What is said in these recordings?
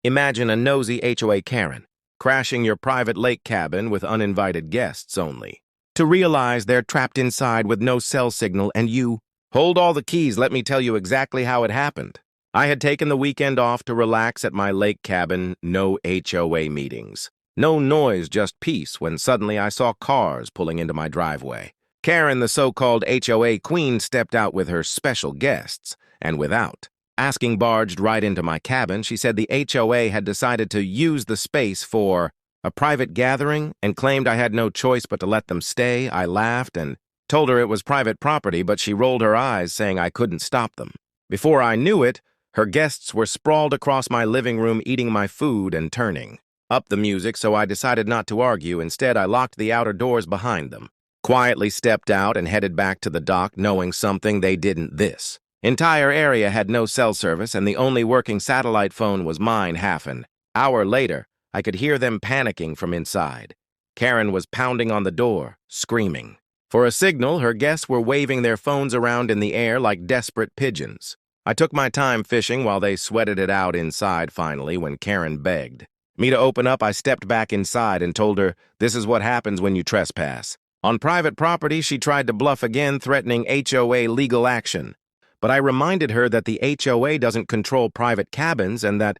Imagine a nosy HOA Karen, crashing your private lake cabin with uninvited guests only, to realize they're trapped inside with no cell signal and you, hold all the keys, let me tell you exactly how it happened. I had taken the weekend off to relax at my lake cabin, no HOA meetings. No noise, just peace, when suddenly I saw cars pulling into my driveway. Karen, the so-called HOA queen, stepped out with her special guests, and without asking, barged right into my cabin. She said the HOA had decided to use the space for a private gathering and claimed I had no choice but to let them stay. I laughed and told her it was private property, but she rolled her eyes, saying I couldn't stop them. Before I knew it, her guests were sprawled across my living room eating my food and turning up the music, so I decided not to argue. Instead, I locked the outer doors behind them, quietly stepped out and headed back to the dock, knowing something they didn't. This entire area had no cell service, and the only working satellite phone was mine. Half an hour later, I could hear them panicking from inside. Karen was pounding on the door, screaming for a signal. Her guests were waving their phones around in the air like desperate pigeons. I took my time fishing while they sweated it out inside. Finally, when Karen begged me to open up, I stepped back inside and told her, this is what happens when you trespass on private property. She tried to bluff again, threatening HOA legal action. But I reminded her that the HOA doesn't control private cabins and that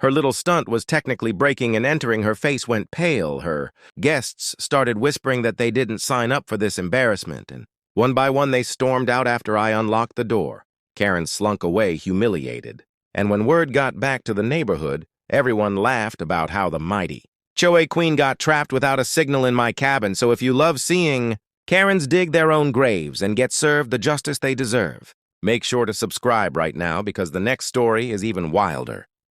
her little stunt was technically breaking and entering. Her face went pale. Her guests started whispering that they didn't sign up for this embarrassment, and one by one they stormed out after I unlocked the door. Karen slunk away, humiliated. And when word got back to the neighborhood, everyone laughed about how the mighty HOA queen got trapped without a signal in my cabin. So if you love seeing Karens dig their own graves and get served the justice they deserve, make sure to subscribe right now, because the next story is even wilder.